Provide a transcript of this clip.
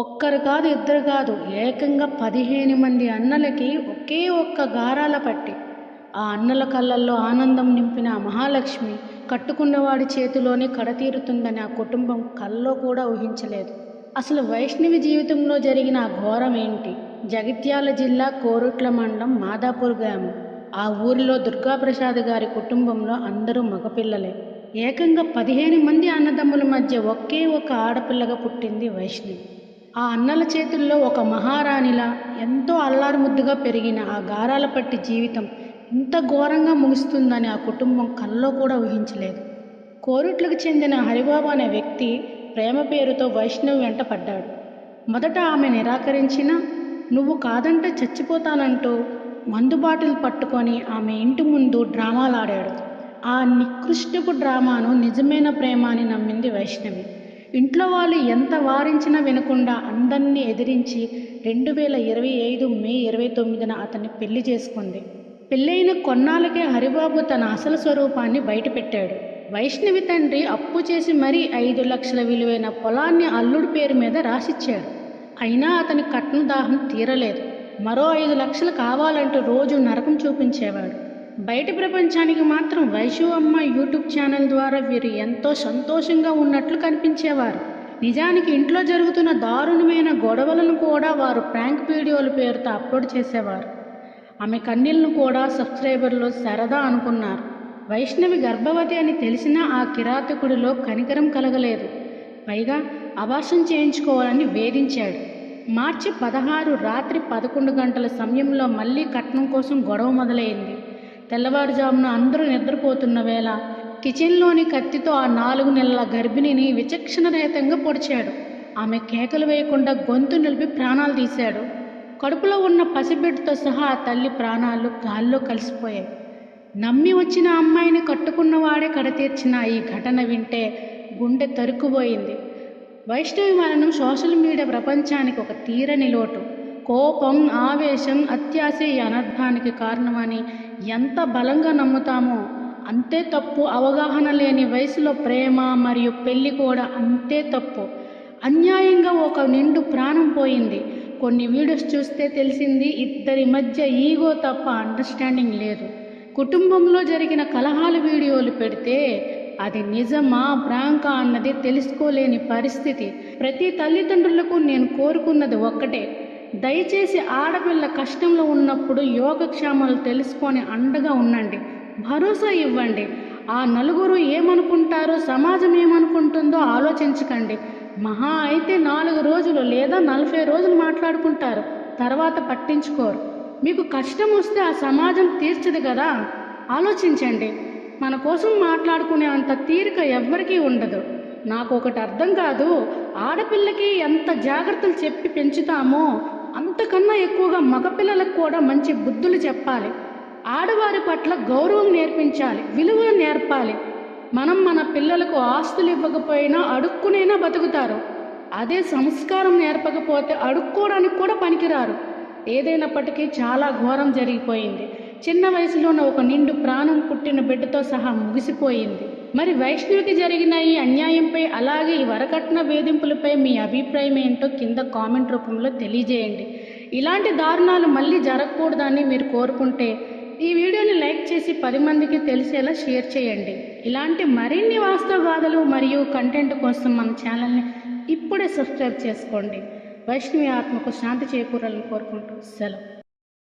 ఒక్కరు కాదు, ఇద్దరు కాదు, ఏకంగా 15 మంది అన్నలకి ఒకే ఒక్క గారాల పట్టి. ఆ అన్నల కళ్ళల్లో ఆనందం నింపిన ఆ మహాలక్ష్మి కట్టుకున్నవాడి చేతిలోనే కడతీరుతుందని ఆ కుటుంబం కల్లో కూడా ఊహించలేదు. అసలు వైష్ణవి జీవితంలో జరిగిన ఆ ఘోరం ఏంటి? జగిత్యాల జిల్లా కోరుట్ల మండలం మాదాపూర్ గ్రామం. ఆ ఊరిలో దుర్గాప్రసాద్ గారి కుటుంబంలో అందరూ మగపిల్లలే. ఏకంగా 15 మంది అన్నదమ్ముల మధ్య ఒకే ఒక ఆడపిల్లగా పుట్టింది వైష్ణవి. ఆ అన్నల చేతుల్లో ఒక మహారాణిలా ఎంతో అల్లారుముద్దుగా పెరిగిన ఆ గారాల పట్టి జీవితం ఇంత ఘోరంగా ముగుస్తుందని ఆ కుటుంబం కల్లో కూడా ఊహించలేదు. కోరుట్లకు చెందిన హరిబాబు అనే వ్యక్తి ప్రేమ పేరుతో వైష్ణవి వెంట పడ్డాడు. మొదట ఆమె నిరాకరించినా నువ్వు కాదంటే చచ్చిపోతానంటూ మందు బాటిల్ పట్టుకొని ఆమె ఇంటి ముందు డ్రామాలాడాడు. ఆ నికృష్టపు డ్రామాను నిజమైన ప్రేమ అని నమ్మింది వైష్ణవి. ఇంట్లో వాళ్ళు ఎంత వారించినా వినకుండా అందరినీ ఎదిరించి 2025 మే 29న అతన్ని పెళ్లి చేసుకుంది. పెళ్ళైన కొన్నాళ్ళకే హరిబాబు తన అసలు స్వరూపాన్ని బయటపెట్టాడు. వైష్ణవి తండ్రి అప్పు చేసి మరీ 5 లక్షల విలువైన పొలాన్ని అల్లుడి పేరు మీద రాసిచ్చాడు. అయినా అతని కట్న దాహం తీరలేదు. మరో 5 లక్షలు కావాలంటూ రోజు నరకం చూపించేవాడు. బయట ప్రపంచానికి మాత్రం వైషు అమ్మ యూట్యూబ్ ఛానల్ ద్వారా వీరు ఎంతో సంతోషంగా ఉన్నట్లు కనిపించేవారు. నిజానికి ఇంట్లో జరుగుతున్న దారుణమైన గొడవలను కూడా వారు ప్రాంక్ వీడియోల పేరుతో అప్లోడ్ చేసేవారు. ఆమె కన్నీళ్లను కూడా సబ్స్క్రైబర్లు సరదా అనుకున్నారు. వైష్ణవి గర్భవతి అని తెలిసినా ఆ కిరాతకుడిలో కనికరం కలగలేదు. పైగా అబార్షన్ చేయించుకోవాలని వేధించాడు. మార్చి 16 రాత్రి 11 గంటల సమయంలో మళ్ళీ కట్నం కోసం గొడవ మొదలైంది. తెల్లవారుజామున అందరూ నిద్రపోతున్న వేళ కిచెన్లోని కత్తితో ఆ 4 నెలల గర్భిణిని విచక్షణరహితంగా పొడిచాడు. ఆమె కేకలు వేయకుండా గొంతు నిలిపి ప్రాణాలు తీశాడు. కడుపులో ఉన్న పసిబిడ్డతో సహా ఆ తల్లి ప్రాణాలు గాల్లో కలిసిపోయాయి. నమ్మి వచ్చిన అమ్మాయిని కట్టుకున్నవాడే కడతీర్చిన ఈ ఘటన వింటే గుండె తరుక్కుపోయింది. వైష్ణవి మరణం సోషల్ మీడియా ప్రపంచానికి ఒక తీరని లోటు. కోపం, ఆవేశం, అత్యాశ ఈ అనర్థానికి కారణమని ఎంత బలంగా నమ్ముతామో అంతే తప్పు. అవగాహన లేని వయసులో ప్రేమ మరియు పెళ్లి కూడా అంతే తప్పు. అన్యాయంగా ఒక నిండు ప్రాణం పోయింది. కొన్ని వీడియోస్ చూస్తే తెలిసింది ఇద్దరి మధ్య ఈగో తప్ప అండర్స్టాండింగ్ లేదు. కుటుంబంలో జరిగిన కలహాల వీడియోలు పెడితే అది నిజమా ప్రాంకా అన్నది తెలుసుకోలేని పరిస్థితి. ప్రతి తల్లిదండ్రులకు నేను కోరుకున్నది ఒక్కటే, దయచేసి ఆడపిల్ల కష్టంలో ఉన్నప్పుడు యోగక్షేమాలు తెలుసుకొని అండగా ఉండండి, భరోసా ఇవ్వండి. ఆ నలుగురు ఏమనుకుంటారో, సమాజం ఏమనుకుంటుందో ఆలోచించకండి. మహా అయితే 4 రోజులు లేదా 40 రోజులు మాట్లాడుకుంటారు, తర్వాత పట్టించుకోరు. మీకు కష్టం వస్తే ఆ సమాజం తీర్చదు కదా, ఆలోచించండి. మన కోసం మాట్లాడుకునే అంత తీరిక ఎవ్వరికీ ఉండదు. నాకు ఒకటి అర్థం కాదు, ఆడపిల్లకి ఎంత జాగ్రత్తలు చెప్పి పెంచుతామో అంతకన్నా ఎక్కువగా మగపిల్లలకు కూడా మంచి బుద్ధులు చెప్పాలి. ఆడవారి పట్ల గౌరవం నేర్పించాలి, విలువలు నేర్పాలి. మనం మన పిల్లలకు ఆస్తులు ఇవ్వకపోయినా అడుక్కునైనా బతుకుతారు. అదే సంస్కారం నేర్పకపోతే అడుక్కోవడానికి కూడా పనికిరారు. ఏదైనప్పటికీ చాలా ఘోరం జరిగిపోయింది. చిన్న వయసులోనే ఒక నిండు ప్రాణం పుట్టిన బిడ్డతో సహా ముగిసిపోయింది. మరి వైష్ణవికి జరిగిన ఈ అన్యాయంపై, అలాగే ఈ వరకట్న వేధింపులపై మీ అభిప్రాయం ఏంటో కింద కామెంట్ రూపంలో తెలియజేయండి. ఇలాంటి దారుణాలు మళ్ళీ జరగకూడదని మీరు కోరుకుంటే ఈ వీడియోని లైక్ చేసి 10 మందికి తెలిసేలా షేర్ చేయండి. ఇలాంటి మరిన్ని వాస్తవ గాథలు మరియు కంటెంట్ కోసం మన ఛానల్ని ఇప్పుడే సబ్స్క్రైబ్ చేసుకోండి. వైష్ణవి ఆత్మకు శాంతి చేకూరాలని కోరుకుంటూ సెలవు.